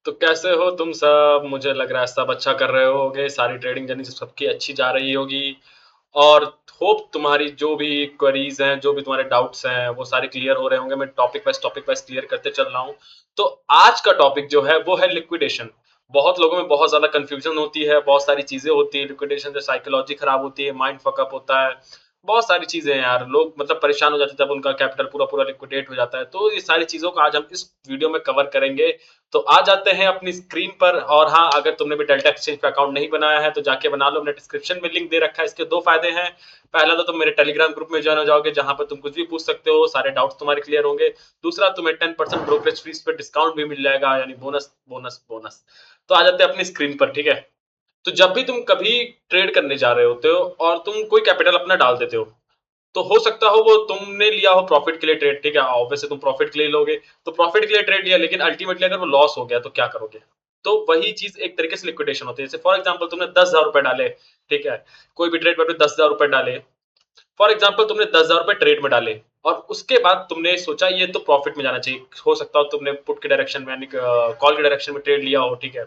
तो कैसे हो तुम सब? मुझे लग रहा है सब अच्छा कर रहे होगे, सारी ट्रेडिंग जर्नी सबकी अच्छी जा रही होगी। और होप तुम्हारी जो भी क्वेरीज हैं, जो भी तुम्हारे डाउट्स हैं, वो सारे क्लियर हो रहे होंगे। मैं टॉपिक वाइज क्लियर करते चल रहा हूँ। तो आज का टॉपिक जो है वो है लिक्विडेशन। बहुत लोगों में बहुत ज्यादा कंफ्यूजन होती है, बहुत सारी चीजें होती है लिक्विडेशन से। साइकोलॉजी खराब होती है, माइंड फकअप होता है, बहुत सारी चीजें हैं यार। लोग मतलब परेशान हो जाते हैं जब उनका कैपिटल पूरा पूरा लिक्विडेट हो जाता है। तो ये सारी चीजों को आज हम इस वीडियो में कवर करेंगे। तो आ जाते हैं अपनी स्क्रीन पर। और हाँ, अगर तुमने भी डेल्टा एक्सचेंज पे अकाउंट नहीं बनाया है तो जाके बना लो, मैंने डिस्क्रिप्शन में लिंक दे रखा है। इसके दो फायदे हैं। पहला तो तुम मेरे टेलीग्राम ग्रुप में ज्वाइन हो जाओगे, जहां पर तुम कुछ भी पूछ सकते हो, सारे डाउट्स तुम्हारे क्लियर होंगे। दूसरा, तुम्हें 10% ब्रोकरेज फीस पे डिस्काउंट भी मिल जाएगा, यानी बोनस बोनस बोनस। तो आ जाते हैं अपनी स्क्रीन पर, ठीक है। तो जब भी तुम कभी ट्रेड करने जा रहे होते हो और तुम कोई कैपिटल अपना डाल देते हो, तो हो सकता हो वो तुमने लिया हो प्रॉफिट के लिए ट्रेड, ठीक है। ऑब्वियसली तुम प्रॉफिट के लिए लोगे, तो प्रॉफिट के लिए ट्रेड लिया, लेकिन अल्टीमेटली अगर वो लॉस हो गया तो क्या करोगे? तो वही चीज एक तरीके से लिक्विडेशन होती है। जैसे फॉर एग्जांपल तुमने 10,000 रुपए डाले, ठीक है। कोई भी ट्रेड पर 10,000 रुपए डाले। फॉर एग्जाम्पल तुमने 10,000 रुपए ट्रेड में डाले, और उसके बाद तुमने सोचा ये तो प्रॉफिट में जाना चाहिए। हो सकता हो तुमने पुट के डायरेक्शन में यानी कॉल के डायरेक्शन में ट्रेड लिया हो, ठीक है।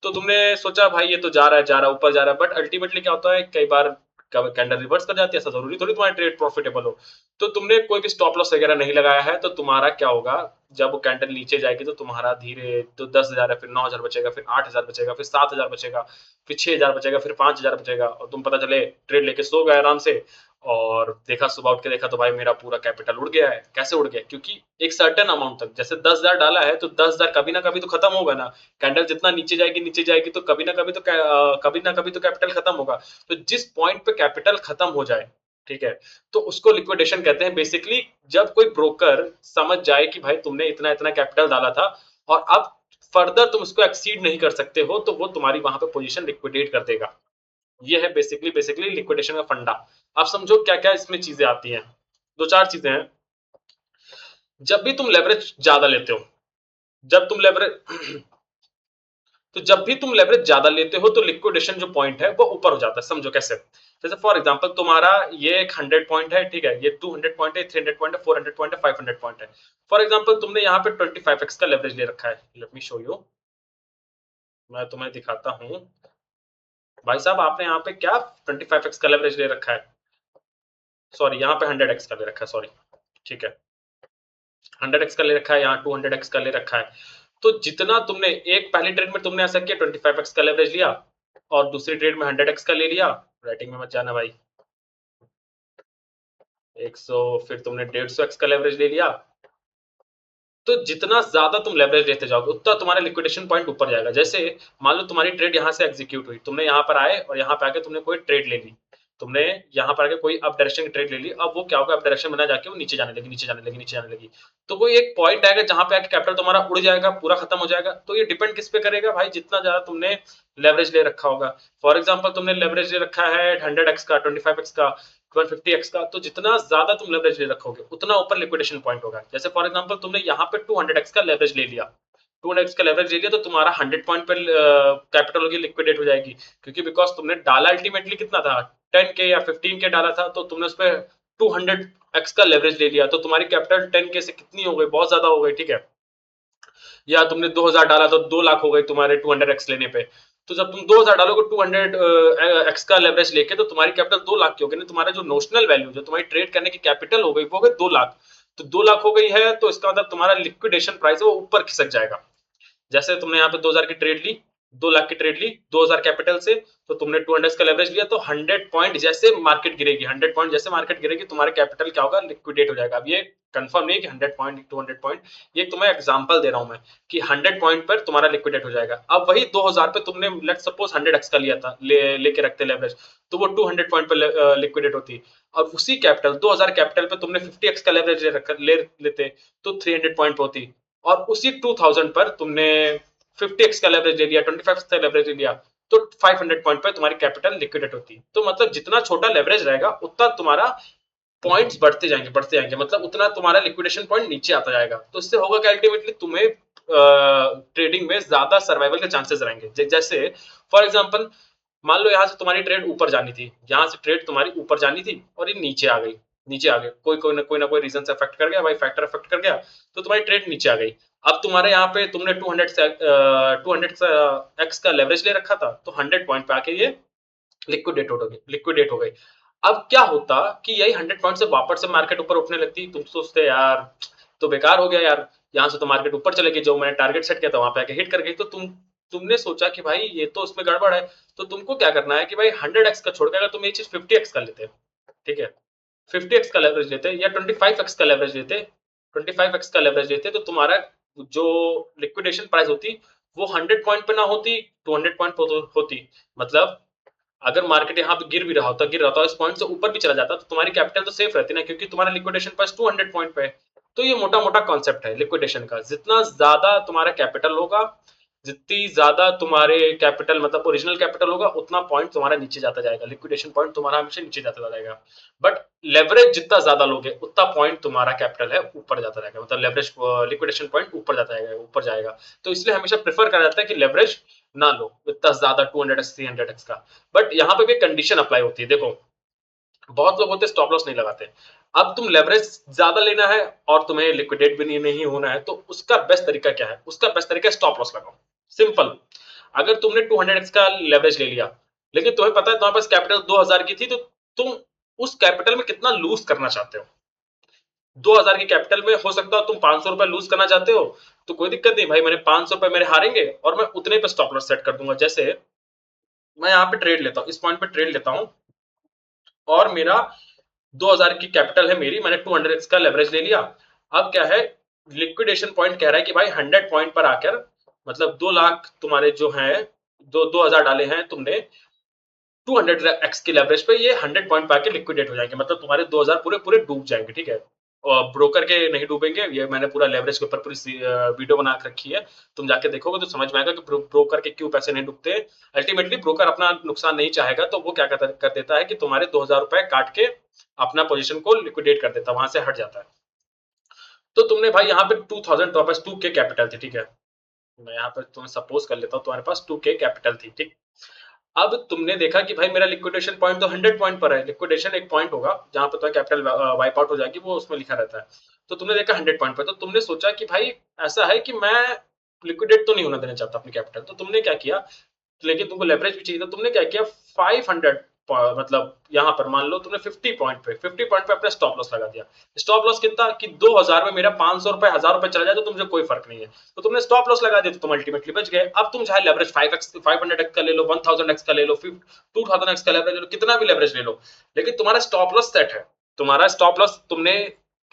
तो तुमने सोचा भाई ये तो जा रहा है, जा रहा है, ऊपर जा रहा है। बट अल्टीमेटली क्या होता है, कई बार कैंडल रिवर्स कर जाती है। ऐसा जरूरी थोड़ी तुम्हारा ट्रेड प्रॉफिटेबल हो। तो तुमने कोई भी स्टॉप लॉस वगैरह नहीं लगाया है, तो तुम्हारा क्या होगा? जब वो कैंडल नीचे जाएगी तो तुम्हारा धीरे तो 10,000 है, फिर 9,000 बचेगा, फिर 8,000 बचेगा, फिर 7,000 बचेगा, फिर 6,000 बचेगा, फिर 5,000 बचेगा, और तुम पता चले ट्रेड लेके सो गए आराम से। और देखा, सुबह उठ के देखा तो भाई मेरा पूरा कैपिटल उड़ गया है। कैसे उड़ गया? क्योंकि एक सर्टेन अमाउंट तक, जैसे 10,000 डाला है तो 10,000 कभी ना कभी तो खत्म होगा ना। कैंडल जितना नीचे जाएगी तो कभी ना कभी तो कैपिटल खत्म होगा। तो जिस पॉइंट पे कैपिटल खत्म हो जाए, ठीक है, तो उसको लिक्विडेशन कहते हैं बेसिकली। जब कोई ब्रोकर समझ जाए कि भाई तुमने इतना इतना कैपिटल डाला था और अब फर्दर तुम उसको एक्सीड नहीं कर सकते हो, तो वो तुम्हारी वहां पे पोजीशन लिक्विडेट कर देगा। ये है बेसिकली लिक्विडेशन का फंडा। आप समझो क्या क्या इसमें चीजें आती हैं। दो चार चीजें हैं। जब भी तुम लेवरेज ज्यादा लेते हो, जब तुम लेवरेज तो जब भी तुम लेवरेज ज्यादा लेते हो तो लिक्विडेशन जो पॉइंट है वो ऊपर हो जाता है। समझो कैसे। जैसे फॉर एग्जांपल तुम्हारा ये एक 100 पॉइंट है, ठीक है। ये 200 पॉइंट है, 300 पॉइंट है, 400 पॉइंट है, 500 पॉइंट है। फॉर एग्जांपल तुमने यहाँ पे 25x का लेवरेज ले रखा है। Let me show you. मैं तुम्हें दिखाता हूँ। भाई साहब, आपने यहाँ पे क्या 25x का लेवरेज ले रखा है? सॉरी, यहाँ पे 100x का ले रखा है, सॉरी। ठीक है, 100x का ले रखा है, यहाँ 200x का ले रखा है। तो जितना तुमने एक पहली ट्रेड में तुमने ऐसा किया, 25x का लेवरेज लिया, और दूसरी ट्रेड में 100x का ले लिया। राइटिंग में मत जाना भाई। 100, फिर तुमने 150x का लेवरेज ले लिया। तो जितना ज्यादा तुम लेवरेज लेते जाओगे उतना तुम्हारा लिक्विडेशन पॉइंट ऊपर जाएगा। जैसे मान लो तुम्हारी ट्रेड यहाँ से एग्जीक्यूट हुई, तुमने यहाँ पर आए और यहाँ पे आके तुमने कोई ट्रेड ले ली। तुमने यहाँ पर आके कोई अप डायरेक्शन की ट्रेड ले ली। अब वो क्या होगा, अप डायरेक्शन बना जाके वो नीचे जाने लगी, नीचे जाने लगी, नीचे जाने लगी। तो कोई एक पॉइंट आएगा जहां पे आके कैपिटल तुम्हारा उड़ जाएगा, पूरा खत्म हो जाएगा। तो ये डिपेंड किस पे करेगा भाई, जितना ज्यादा तुमने लेवरेज ले रखा होगा। फॉर एग्जाम्पल तुमने लेवरेज ले रखा है 100x का, 25x का, 150x का। तो जितना ज्यादा तुम लेवरेज ले रखोगे उतना ऊपर लिक्विडेशन पॉइंट होगा। जैसे फॉर एग्जांपल तुमने यहाँ पे 200x का लेवरेज ले लिया, 200x का लेवरेज ले लिया, तो तुम्हारा 100 पॉइंट पर कैपिटल होगी, लिक्विडेट हो जाएगी। क्योंकि बिकॉज तुमने डाला अल्टीमेटली कितना था, 10k या 15k डाला था, तो तुमने उस पर 200x का लेवरेज ले लिया। तो तुम्हारी कैपिटल 10k से कितनी हो गई, बहुत ज्यादा हो गई, ठीक है। या तुमने 2,000 डाला तो 2 लाख हो गए तुम्हारे 200x लेने पे। तो जब तुम 2,000 डालोगे 200x का लेवरेज लेके, तो तुम्हारी कैपिटल 2 लाख की हो गई। तुम्हारा जो नोशनल वैल्यू, जो तुम्हारी ट्रेड करने की कैपिटल हो गई, वो हो गई 2 लाख। तो 2 लाख हो गई है, तो इसका मतलब तुम्हारा लिक्विडेशन प्राइस है वो ऊपर खिसक जाएगा। जैसे तुमने यहाँ पे 2,000 की ट्रेड ली, 2 लाख की ट्रेड ली, 2,000 कैपिटल से, तो तुमने 200 का लेवरेज लिया। तो 100 पॉइंट जैसे मार्केट गिरेगी, 100 पॉइंट जैसे मार्केट गिरेगी, तुम्हारे कैपिटल क्या होगा, लिक्विडेट हो जाएगा। अब ये कंफर्म नहीं है कि 100 पॉइंट 200 पॉइंट, ये तुम्हें एग्जांपल दे रहा हूं मैं कि 100 पॉइंट पर तुम्हारा लिक्विडेट हो जाएगा। अब वही 2,000 पे तुमने लेट सपोज 100x का लिया था, लेके रखते लेवरेज, तो वो 200 पॉइंट पर लिक्विडेट होती। और उसी कैपिटल 2,000 कैपिटल पे तुमने 50x का लेवरेज ले लेते, तो 300 पॉइंट पे होती। और उसी 2,000 पर तुमने 50x का लेवरेज ले लिया, 25x का लेवरेज ले लिया, तो 500 पॉइंट पर तुम्हारी कैपिटल लिक्विडेट होती। तो मतलब जितना छोटा लेवरेज रहेगा उतना तुम्हारा पॉइंट्स बढ़ते जाएंगे, बढ़ते जाएंगे, मतलब उतना तुम्हारा लिक्विडेशन पॉइंट नीचे आता जाएगा। तो इससे होगा कि अल्टीमेटली तुम्हें ट्रेडिंग में ज्यादा सर्वाइवल के चांसेस रहेंगे। जैसे फॉर एग्जांपल, मान लो यहाँ से तुम्हारी ट्रेड ऊपर जानी थी, यहाँ से ट्रेड तुम्हारी ऊपर जानी थी और ये नीचे आ गई, नीचे आ गए, कोई ना कोई रीजन से अफेक्ट कर गया भाई, फैक्टर अफेक्ट कर गया, तो तुम्हारी ट्रेड नीचे आ गई। अब तुम्हारे यहाँ पे तुमने 200 एक्स का लेवरेज ले रखा था, तो 100 पॉइंट पे आके ये लिक्विडेट हो गई। अब क्या होता कि यही 100 पॉइंट से वापस से मार्केट ऊपर उठने लगती, तुम सोचते यार तो बेकार हो गया यार, यहाँ से तो मार्केट ऊपर चलेगी, जो मैंने टारगेट सेट किया था वहां पे आके हिट कर गई। तो तुमने सोचा कि भाई ये तो उसमें गड़बड़ है, तो तुमको क्या करना है कि भाई 100x का छोड़ के अगर तुम ये चीज 50x कर लेते, ठीक है, 50x का लेवरेज लेते या 25x का लेवरेज लेते, 25x का लेवरेज लेते, तो तुम्हारा जो लिक्विडेशन प्राइस होती वो 100 पॉइंट पे ना होती, 200 पॉइंट पे होती। मतलब अगर मार्केट यहाँ पे गिर रहा था इस पॉइंट से ऊपर भी चला जाता, तो तुम्हारी कैपिटल तो सेफ रहती ना, क्योंकि तुम्हारा लिक्विडेशन प्राइस 200 पॉइंट पे है। तो ये मोटा मोटा कॉन्सेप्ट है लिक्विडेशन का, जितना ज्यादा तुम्हारा कैपिटल होगा, जितनी ज्यादा तुम्हारे कैपिटल मतलब ओरिजिनल कैपिटल होगा, उतना पॉइंट तुम्हारा नीचे जाता जाएगा, लिक्विडेशन पॉइंट तुम्हारा हमेशा नीचे जाता जाएगा। बट लेवरेज जितना ज्यादा लोगे उतना पॉइंट तुम्हारा कैपिटल है ऊपर जाता रहेगा, मतलब लेवरेज लिक्विडेशन पॉइंट ऊपर जाता जाएगा, ऊपर जाएगा। तो इसलिए हमेशा प्रेफर करा जाता है कि लेवरेज ना लो इतना ज्यादा 200x 300x का। बट यहाँ पे भी कंडीशन अप्लाई होती है, देखो बहुत लोग होते स्टॉप लॉस नहीं लगाते। अब तुम लेवरेज ज्यादा लेना है और तुम्हें लिक्विडेट भी नहीं होना है, तो उसका बेस्ट तरीका क्या है? उसका बेस्ट तरीका स्टॉप लॉस लगाओ, सिंपल। अगर तुमने 200x का लेवरेज ले लिया, लेकिन तुम्हें पता है तुम्हारे पास कैपिटल 2000 की थी, तो तुम उस कैपिटल में कितना लूज करना चाहते हो? 2000 की कैपिटल में हो सकता है तुम 500 रुपए लूज करना चाहते हो, तो कोई दिक्कत नहीं भाई, मैंने 500 रुपए मेरे हारेंगे और मैं उतने पे स्टॉप लॉस सेट कर दूंगा। जैसे मैं यहाँ पे ट्रेड लेता हूँ, इस पॉइंट पे ट्रेड लेता हूँ, और मेरा 2000 की कैपिटल है मेरी, मैंने 200x का लेवरेज ले लिया। अब क्या है, लिक्विडेशन पॉइंट कह रहा है कि भाई 100 पॉइंट पर आकर, मतलब 2 लाख तुम्हारे जो हैं, 2000 डाले हैं तुमने 200x की लेवरेज पे, ये 100 पॉइंट पे आके लिक्विडेट हो जाएंगे, मतलब तुम्हारे 2000 पूरे पूरे डूब जाएंगे, ठीक है। और ब्रोकर के नहीं डूबेंगे, ये मैंने पूरा लेवरेज के ऊपर पूरी वीडियो बना के रखी है, तुम जाके देखोगे तो समझ में आएगा कि ब्रोकर के क्यों पैसे नहीं डूबते। अल्टीमेटली ब्रोकर अपना नुकसान नहीं चाहेगा, तो वो क्या कर देता है कि तुम्हारे 2000 रुपए काट के अपना पोजीशन को लिक्विडेट कर देता है, वहां से हट जाता है। तो तुमने भाई यहाँ पे 2000 तुम्हारे पास 2k कैपिटल थी, ठीक है, मैं यहाँ पे तुम्हें सपोज कर लेता हूँ तुम्हारे पास 2k कैपिटल थी, ठीक। अब तुमने देखा कि भाई मेरा लिक्विडेशन पॉइंट तो 100 पॉइंट पर है, लिक्विडेशन एक पॉइंट होगा जहां पर तो कैपिटल वाइप आउट हो जाएगी, वो उसमें लिखा रहता है। तो तुमने देखा 100 पॉइंट पर, तो तुमने सोचा कि भाई ऐसा है कि मैं लिक्विडेट तो नहीं होना देना चाहता अपनी कैपिटल, तो तुमने क्या किया, लेकिन तुमको लेवरेज भी चाहिए, तो तुमने क्या किया, 500 मतलब यहाँ पर मान लो तुमने 50 पॉइंट पे अपना स्टॉप लॉस लगा दिया। स्टॉप लॉस कितना कि 2000 में मेरा 500 रुपए 1000 रुपए चला जाए तो तुमसे कोई फर्क नहीं है, तो तुमने स्टॉप लॉस लगा दिया, तो तुम अल्टीमेटली बच गए। अब तुम चाहे लेवरेज 5x 500x का ले लो, 1000x का ले लो, 2000x का लेवरेज ले लो, कितना भी लेवरेज ले लो, लेकिन तुम्हारा स्टॉप लॉस सेट है। तुम्हारा स्टॉप लॉस तुमने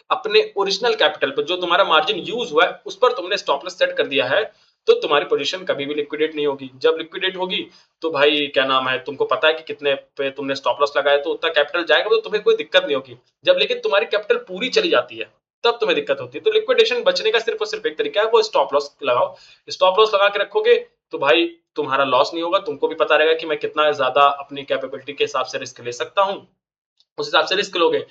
अपने ओरिजिनल कैपिटल पर, जो तुम्हारा मार्जिन यूज हुआ है उस पर तुमने स्टॉप लॉस सेट कर दिया है, तो तुम्हारी पोजीशन कभी भी लिक्विडेट नहीं होगी। जब लिक्विडेट होगी तो भाई क्या नाम है, तुमको पता है कि कितने पे तुमने स्टॉप लॉस लगाया, तो उतना कैपिटल जाएगा, तो तुम्हें कोई दिक्कत नहीं होगी। जब लेकिन तुम्हारी कैपिटल पूरी चली जाती है, तब तुम्हें दिक्कत होती है। तो लिक्विडेशन बचने का सिर्फ और सिर्फ एक तरीका है, वो स्टॉप लॉस लगाओ। स्टॉप लॉस लगा के रखोगे तो भाई तुम्हारा लॉस नहीं होगा, तुमको भी पता रहेगा कि मैं कितना ज्यादा अपनी कैपेबिलिटी के हिसाब से रिस्क ले सकता हूँ, उस हिसाब से रिस्क लोगे।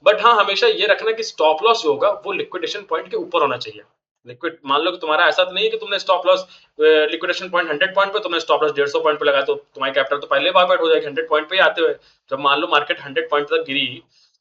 बट हाँ, हमेशा ये रखना कि स्टॉप लॉस जो होगा वो लिक्विडेशन पॉइंट के ऊपर होना चाहिए। लिक्विड मान लो कि तुम्हारा ऐसा तो नहीं है कि तुमने stop loss liquidation point 100 point पे, तुमने स्टॉप लॉस 150 पॉइंट पे लगाया, तो तुम्हारी कैपिटल तो पहले वाइप आउट हो जाएगी 100 पॉइंट पे ही आते हुए। जब मान लो मार्केट 100 पॉइंट तक गिरी,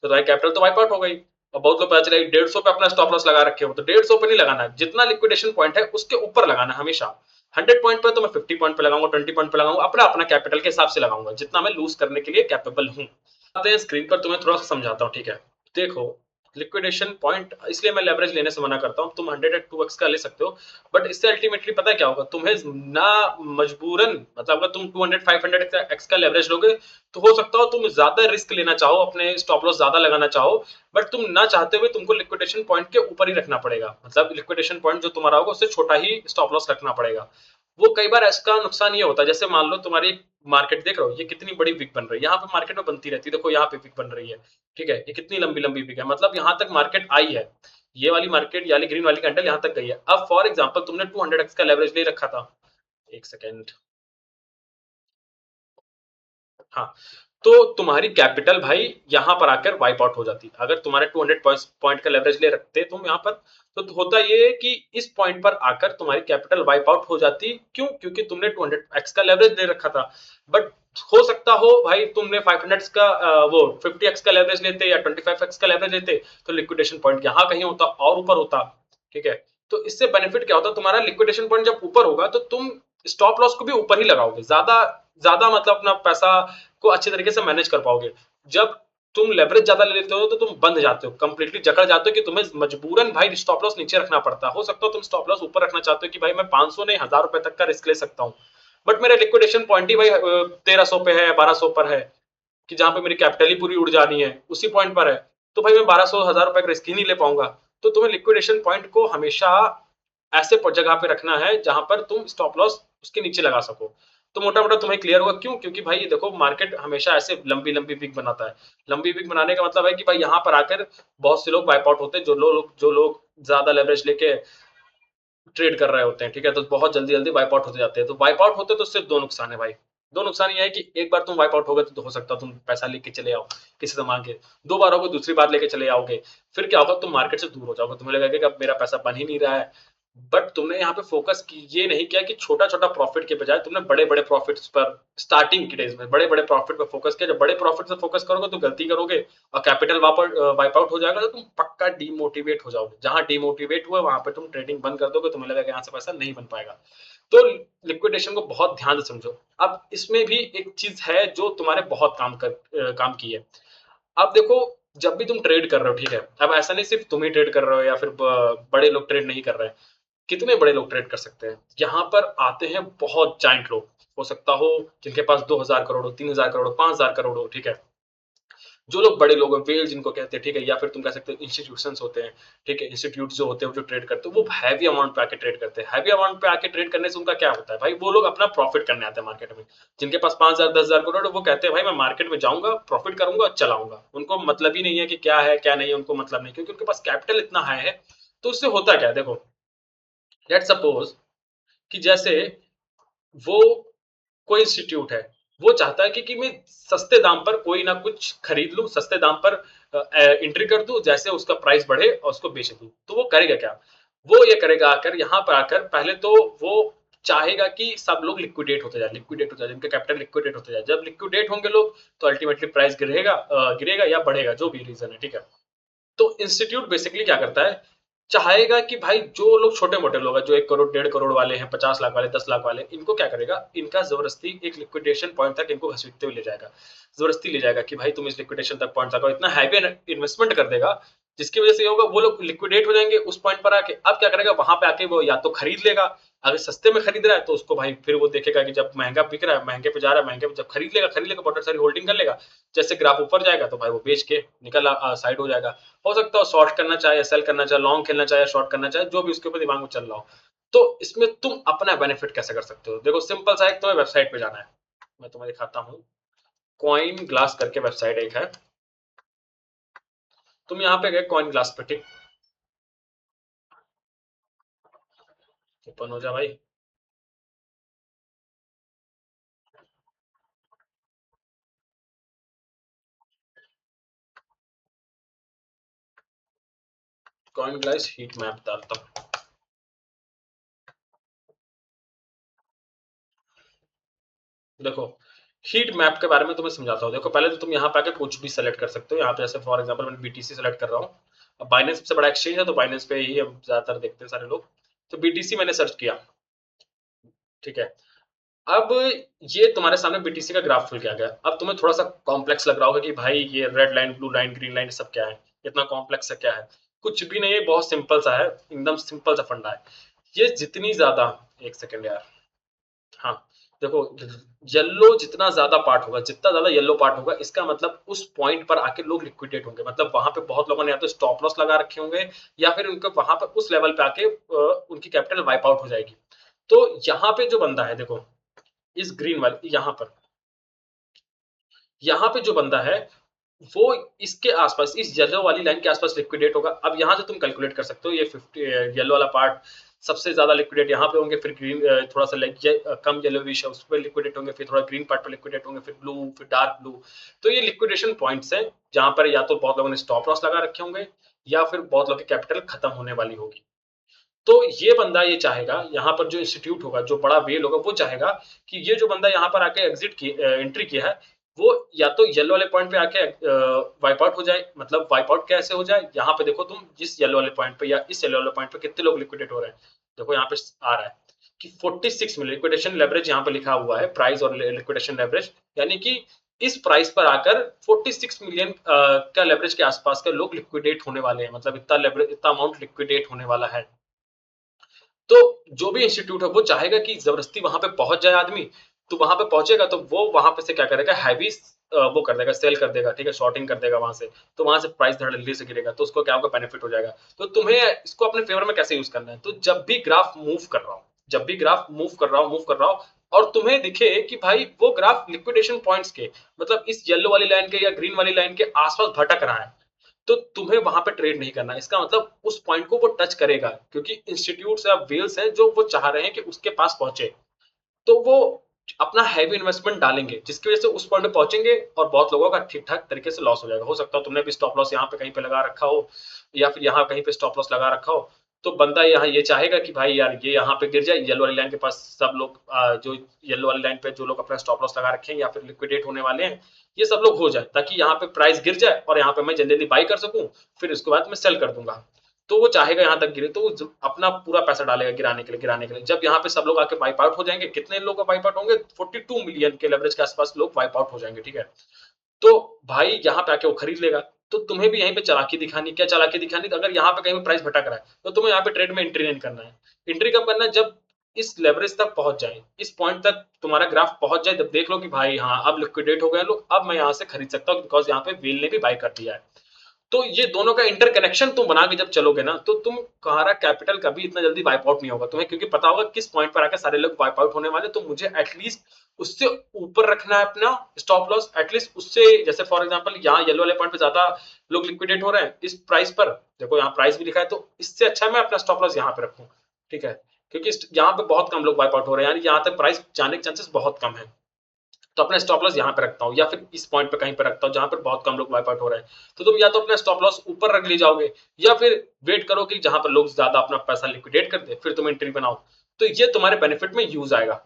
तो तुम्हारी कैपिटल तो वाइप आउट हो गई। और बहुत लोग पता चला 150 पे अपना स्टॉप लॉस लगा रखे हो, तो 150 पे नहीं लगाना है, जितना लिक्विडेशन पॉइंट है उसके ऊपर लगाना है हमेशा। 100 पॉइंट पे तो मैं 50 पॉइंट पे लगाऊंगा, 20 पॉइंट पे लगाऊंगा, अपना अपना कैपिटल के हिसाब से लगाऊंगा, जितना मैं लूज करने के लिए कैपेबल हूँ। आते हैं स्क्रीन पर, तुम्हें थोड़ा सा समझाता हूँ, ठीक है। देखो लिक्विडेशन पॉइंट, इसलिए मैं लेवरेज लेने से मना करता हूँ, तुम 100x का ले सकते हो, बट इससे अल्टीमेटली पता है क्या होगा, तुम्हें ना मजबूरन, मतलब अगर तुम 200 500x का लेवरेज लोगे, तो हो सकता हो तुम ज्यादा रिस्क लेना चाहो, अपने स्टॉप लॉस ज्यादा लगाना चाहो, बट तुम ना चाहते हुए तुमको लिक्विडेशन पॉइंट के ऊपर ही रखना पड़ेगा, मतलब लिक्विडेशन पॉइंट जो तुम्हारा होगा उससे छोटा ही स्टॉप लॉस रखना पड़ेगा। वो कई बार इसका नुकसान ये होता है, जैसे मान लो तुम्हारी मार्केट देख रहे हो, ये कितनी बड़ी विक बन रही है, यहाँ पे मार्केट में बनती रहती है, देखो यहाँ पे विक बन रही है, ठीक है, ये कितनी लंबी लंबी विक है, मतलब यहाँ तक मार्केट आई है, ये वाली मार्केट यानी ग्रीन वाली कैंडल यहाँ तक गई है। अब फॉर एग्जांपल तुमने 200x का लेवरेज ले रखा था, एक सेकेंड, हाँ, तो तुम्हारी कैपिटल भाई यहाँ पर आकर वाइप आउट हो जाती। अगर तुम्हारे 200 पॉइंट का लेवरेज ले रखते तुम यहाँ पर, तो होता ये कि इस पॉइंट पर आकर तुम्हारी कैपिटल वाइप आउट हो जाती। क्यों? क्योंकि तुमने 200x का लेवरेज ले रखा था। बट हो सकता हो भाई तुमने 500 का वो 50x का लेवरेज लेते या 25x का लेवरेज लेते तो लिक्विडेशन पॉइंट यहाँ कहीं होता और ऊपर होता। ठीक है, तो इससे बेनिफिट क्या होता, तुम्हारा लिक्विडेशन पॉइंट जब ऊपर होगा तो तुम स्टॉप लॉस को भी ऊपर ही लगाओगे, ज्यादा ज्यादा मतलब अपना पैसा को अच्छे तरीके से मैनेज कर पाओगे। जब तुम लेवरेज ज्यादा ले लेते हो तो तुम बंध जाते हो, कंप्लीटली जकड़ जाते हो कि तुम्हें मजबूरन भाई स्टॉप लॉस नीचे रखना पड़ता हो सकता हो तुम स्टॉप लॉस ऊपर रखना चाहते हो कि भाई मैं 500 नहीं 1000 रुपए तक का रिस्क ले सकता हूँ, बट मेरा लिक्विडेशन पॉइंट ही भाई 1300 पे है 1200 पर है, कि जहां पे मेरी कैपिटल ही पूरी उड़ जानी है उसी पॉइंट पर है, तो भाई मैं 1200 1000 रुपए का रिस्क ही नहीं ले पाऊंगा। तो तुम्हें लिक्विडेशन पॉइंट को हमेशा ऐसे जगह पे रखना है जहां पर तुम स्टॉप लॉस उसके नीचे लगा सको। तो मोटा मोटा तुम्हें क्लियर होगा क्यों, क्योंकि भाई ये देखो मार्केट हमेशा ऐसे लंबी लंबी विक बनाता है। लंबी विक बनाने का मतलब है कि भाई यहाँ पर आकर बहुत से लोग वाइप आउट होते हैं, जो लोग ज्यादा लेवरेज लेके ट्रेड कर रहे होते हैं। ठीक है, तो बहुत जल्दी जल्दी वाइप आउट होते जाते हैं। तो वाइप आउट होते हैं तो सिर्फ दो नुकसान है भाई। दो नुकसान ये है कि एक बार तुम वाइप आउट हो गए तो हो सकता है तुम पैसा लेके चले आओ किसी से मांग के, दो बार होगे दूसरी बार लेके चले आओगे, फिर क्या होगा तुम मार्केट से दूर हो जाओगे, तुम्हें लगेगा कि अब मेरा पैसा बन ही नहीं रहा है। बट तुमने यहाँ पे फोकस की ये नहीं किया कि छोटा छोटा प्रॉफिट के बजाय तुमने बड़े बड़े प्रॉफिट्स पर स्टार्टिंग के डेज में बड़े बड़े प्रॉफिट पर फोकस किया। जब बड़े प्रॉफिट से फोकस करोगे तो गलती करोगे और कैपिटल वाइप आउट हो जाएगा तो तुम पक्का डीमोटिवेट हो जाओगे। जहां डीमोटिवेट हुए वहां पे तुम ट्रेडिंग बंद कर दोगे, तुम्हें लगेगा यहाँ से पैसा नहीं बन पाएगा। तो लिक्विडेशन को बहुत ध्यान से समझो। अब इसमें भी एक चीज है जो तुम्हारे बहुत काम की है। अब देखो, जब भी तुम ट्रेड कर रहे हो, ठीक है, अब ऐसा नहीं सिर्फ तुम ही ट्रेड कर रहे हो या फिर बड़े लोग ट्रेड नहीं कर रहे हैं, कितने बड़े लोग ट्रेड कर सकते हैं। यहाँ पर आते हैं बहुत जाइंट लोग, हो सकता हो जिनके पास 2000 करोड़ हो 3000 करोड़ हो 5000 करोड़ हो। ठीक है, जो लोग बड़े लोग हैं, वेल जिनको कहते हैं, ठीक है, या फिर तुम कह सकते हो इंस्टीट्यूशंस होते हैं। ठीक है, इंस्टीट्यूट जो होते हैं जो ट्रेड करते हैं वो हैवी अमाउंट पे आके ट्रेड करते हैं। हैवी अमाउंट पे आके ट्रेड करने से उनका क्या होता है भाई, वो लोग अपना प्रॉफिट करने आते हैं मार्केट में। जिनके पास 5000 10,000 करोड़ वो कहते हैं भाई मैं मार्केट में जाऊंगा प्रॉफिट करूंगा चलाऊंगा, उनको मतलब ही नहीं है कि क्या है क्या नहीं है, उनको मतलब नहीं, क्योंकि उनके पास कैपिटल इतना हाई है। तो उससे होता क्या है, देखो लेट सपोज कि जैसे वो कोई इंस्टीट्यूट है, वो चाहता है कि मैं सस्ते दाम पर कोई ना कुछ खरीद लूं, सस्ते दाम पर एंट्री कर दूं, जैसे उसका प्राइस बढ़े और उसको बेच दूं। तो वो करेगा क्या, वो ये करेगा आकर यहाँ पर आकर पहले तो वो चाहेगा कि सब लोग लिक्विडेट होते जाए, लिक्विडेट होते जाए, जिनके कैपिटल लिक्विडेट होते जाए। जब लिक्विडेट होंगे लोग तो अल्टीमेटली प्राइस गिरेगा या बढ़ेगा, जो भी रीजन है। ठीक है, तो इंस्टीट्यूट बेसिकली क्या करता है, चाहेगा कि भाई जो लोग छोटे मोटे लोग हैं, जो 1 करोड़ 1.5 करोड़ वाले हैं, 50 लाख वाले 10 लाख वाले, इनको क्या करेगा, इनका जबरदस्ती एक लिक्विडेशन पॉइंट तक इनको घसीटते हुए ले जाएगा। जबरदस्ती ले जाएगा कि भाई तुम इस लिक्विडेशन तक पहुंच सको, इतना हैवी इन्वेस्टमेंट कर देगा जिसकी वजह से ये होगा वो लोग लिक्विडेट हो जाएंगे उस पॉइंट पर आके। अब क्या करेगा, वहां पे आके वो या तो खरीद लेगा, अगर सस्ते में खरीद रहा है तो उसको भाई फिर वो देखेगा कि जब महंगा बिक रहा है, महंगे पे जा रहा है, महंगे पे जब खरीद लेगा बहुत सारी होल्डिंग कर लेगा। जैसे ग्राफ ऊपर जाएगा तो भाई वो बेच के निकल साइड हो जाएगा। हो सकता है शॉर्ट करना चाहे, सेल करना चाहे, लॉन्ग खेलना चाहे, शॉर्ट करना चाहे, जो भी उसके ऊपर दिमाग में चल रहा हो। तो इसमें तुम अपना बेनिफिट कैसे कर सकते हो, देखो सिंपल सा, एक तुम्हें वेबसाइट पे जाना है, मैं तुम्हें दिखाता हूँ। कॉइन ग्लास करके वेबसाइट एक है, तुम यहाँ पे गए कॉइन ग्लास पे, ठीक, ओपन हो जा भाई। कॉइन ग्लास हीट मैप डालता हूँ। देखो हीट मैप के बारे में तुम्हें समझाता हूँ। देखो पहले तो तुम यहाँ पे आके कुछ भी सेलेक्ट कर सकते हो। यहाँ पे जैसे फॉर एग्जांपल मैं बीटीसी सेलेक्ट कर रहा हूँ। अब बाइनेंस सबसे बड़ा एक्सचेंज है तो बाइनेंस पे ही हम ज्यादातर देखते हैं सारे लोग। तो बीटीसी मैंने सर्च किया, ठीक है। अब ये तुम्हारे सामने बीटीसी का ग्राफ खुल के आ गया। अब तुम्हें थोड़ा सा कॉम्प्लेक्स लग रहा होगा कि भाई ये red line blue line green line सब क्या है, इतना कॉम्प्लेक्स सा क्या है। कुछ भी नहीं है, बहुत सिंपल सा है, एकदम सिंपल सा फंडा है। ये जितनी ज्यादा, एक सेकेंड यार, हाँ, देखो येलो जितना ज्यादा पार्ट होगा, जितना ज्यादा येलो पार्ट होगा, इसका मतलब उस पॉइंट पर आके लोग लिक्विडेट होंगे। मतलब वहां पे बहुत लोगों ने या तो स्टॉप लॉस लगा रखे होंगे या फिर उनके वहां पर उस लेवल पे आके उनकी कैपिटल वाइप आउट हो जाएगी। तो यहाँ पे जो बंदा है, देखो इस ग्रीन वाले यहाँ पे जो बंदा है वो इसके आसपास, इस येलो वाली लाइन के आसपास लिक्विडेट होगा। अब यहाँ से तुम कैलकुलेट कर सकते हो ये 50 येलो वाला पार्ट सबसे ज्यादा लिक्विडेट यहाँ पे होंगे, फिर ग्रीन थोड़ा सा कम येलोविश है उस पर लिक्विडेट होंगे, फिर थोड़ा ग्रीन पार्ट पर लिक्विडेट होंगे, फिर ब्लू, फिर डार्क ब्लू। तो ये लिक्विडेशन पॉइंट्स हैं जहां पर या तो बहुत लोगों ने स्टॉप लॉस लगा रखे होंगे या फिर बहुत लोगों की कैपिटल खत्म होने वाली होगी। तो ये बंदा ये चाहेगा, यहाँ पर जो इंस्टीट्यूट होगा, जो बड़ा वेल होगा, वो चाहेगा कि ये जो बंदा यहाँ पर आके एंट्री किया है, वो या तो येलो वाले पॉइंट पे आके वाइप आउट हो जाए। मतलब वाइप आउट कैसे हो जाए, यहाँ पे देखो तुम जिस येलो वाले पॉइंट पे या इस येलो वाले पॉइंट पे कितने लोग लिक्विडेट हो रहे हैं। देखो यहाँ पे आ रहा है कि 46 मिलियन लिक्विडेशन लेवरेज यहाँ पे लिखा हुआ है, प्राइस और लिक्विडेशन लेवरेज, यानी कि इस प्राइस पर आकर 46 मिलियन का लेवरेज के आसपास के लोग लिक्विडेट होने वाले हैं। मतलब इतना लेवरेज, इतना अमाउंट लिक्विडेट होने वाला है। तो जो भी इंस्टीट्यूट है वो चाहेगा कि जबरदस्ती वहां पे पहुंच जाए आदमी। तो वहां पे पहुंचेगा तो वो वहां पे से क्या करेगा, हैवी वो कर देगा, सेल कर देगा, ठीक है, शॉर्टिंग कर देगा वहां से। तो वहां से प्राइस धड़ल्ले से गिरेगा, तो उसको क्या होगा, बेनिफिट हो जाएगा। तो तुम्हें इसको अपने फेवर में कैसे यूज करना है, तो जब भी ग्राफ मूव कर रहा हो, जब भी ग्राफ मूव कर रहा हो और तुम्हें दिखे कि भाई वो ग्राफ लिक्विडेशन पॉइंट्स के, मतलब इस येलो वाली लाइन के या ग्रीन वाली लाइन के आसपास भटक रहा है, तो तुम्हें वहां पे ट्रेड नहीं करना। इसका मतलब उस पॉइंट को वो टच करेगा, क्योंकि इंस्टीट्यूट्स या वेल्स हैं जो वो चाह रहे हैं कि उसके पास पहुंचे। तो वो अपना हैवी इन्वेस्टमेंट डालेंगे, जिसकी वजह से उस पॉइंट पे पहुंचेंगे और बहुत लोगों का ठीक ठाक तरीके से लॉस हो जाएगा। हो सकता है तुमने भी स्टॉप लॉस यहाँ पे कहीं पे लगा रखा हो, या फिर यहाँ कहीं पे स्टॉप लॉस लगा रखा हो। तो बंदा यहाँ ये चाहेगा कि भाई यार ये यहाँ पे गिर जाए, येलो वाली लाइन के पास सब लोग जो येलो वाली लाइन पे जो लोग अपना स्टॉप लॉस लगा रखे हैं या फिर लिक्विडेट होने वाले हैं, ये सब लोग हो जाए, ताकि यहाँ पे प्राइस गिर जाए और यहाँ पे मैं जल्दी जल्दी बाई कर सकूं, फिर उसके बाद मैं सेल कर दूंगा। तो वो चाहेगा यहाँ तक गिरे, तो वो अपना पूरा पैसा डालेगा गिराने के लिए। जब यहाँ पे सब लोग आके वाइप आउट हो जाएंगे, कितने लोग वाइप आउट होंगे, 42 मिलियन के लेवरेज के आसपास लोग वाइप आउट हो जाएंगे, ठीक है। तो भाई यहाँ पे आके वो खरीद लेगा। तो तुम्हें भी यहीं पे चालाकी दिखानी, क्या चालाकी दिखानी, तो अगर यहाँ पे कहीं प्राइस भटक रहा है तो तुम्हें यहाँ पे ट्रेड में एंट्री नहीं करना है। एंट्री कब करना है, जब इस लेवरेज तक पहुंच जाए, इस पॉइंट तक तुम्हारा ग्राफ पहुंच जाए, जब देख लो कि भाई हाँ अब लिक्विडेट हो गए लोग, अब मैं यहाँ से खरीद सकता हूँ, बिकॉज यहाँ पे व्हील ने भी बाय कर दिया है। तो ये दोनों का इंटरकनेक्शन तुम बना के जब चलोगे ना, तो तुम्हारा कैपिटल कभी इतना जल्दी वाइप आउट नहीं होगा तुम्हें, क्योंकि पता होगा किस पॉइंट पर आकर सारे लोग वाइप आउट होने वाले। तो मुझे एटलीस्ट उससे ऊपर रखना है अपना स्टॉप लॉस, एटलीस्ट उससे, जैसे फॉर एग्जांपल यहाँ येलो वाले पॉइंट पे ज्यादा लोग लिक्विडेट हो रहे हैं इस प्राइस पर, देखो यहाँ प्राइस भी लिखा है, तो इससे अच्छा मैं अपना स्टॉप लॉस यहाँ पे रखूँ, ठीक है। क्योंकि यहाँ पे बहुत कम लोग वाइप आउट हो रहे हैं, यानी यहाँ तक प्राइस जाने के चांसेस बहुत कम है। तो अपना स्टॉप लॉस यहाँ पे रखता हूँ, या फिर इस पॉइंट पे कहीं पे रखता हूँ जहां पर बहुत कम लोग वाइप आउट हो रहे हैं। तो तुम या तो अपना स्टॉप लॉस ऊपर रख ले जाओगे, या फिर वेट करो कि जहां पर लोग ज्यादा अपना पैसा लिक्विडेट कर दे, फिर तुम एंट्री बनाओ। तो ये तुम्हारे बेनिफिट में यूज आएगा।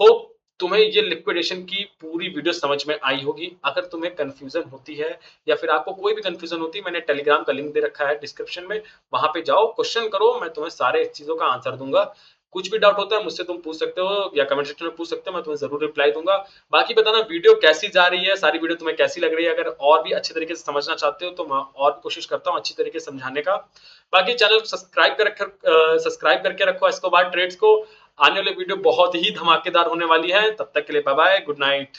होप तुम्हें ये लिक्विडेशन की पूरी वीडियो समझ में आई होगी। अगर तुम्हें कंफ्यूजन होती है या फिर आपको कोई भी कंफ्यूजन होती है, मैंने टेलीग्राम का लिंक दे रखा है डिस्क्रिप्शन में, वहां पे जाओ, क्वेश्चन करो, मैं तुम्हें सारे चीजों का आंसर दूंगा। कुछ भी डाउट होता है मुझसे तुम पूछ सकते हो, या कमेंट सेक्शन में पूछ सकते हो, मैं तुम्हें जरूर रिप्लाई दूंगा। बाकी बताना वीडियो कैसी जा रही है, सारी वीडियो तुम्हें कैसी लग रही है। अगर और भी अच्छे तरीके से समझना चाहते हो तो मैं और भी कोशिश करता हूँ अच्छी तरीके से समझाने का। बाकी चैनल सब्सक्राइब करके रखो एस्कोबार ट्रेड्स को। आने वाले वीडियो बहुत ही धमाकेदार होने वाली है। तब तक के लिए बाय बाय, गुड नाइट।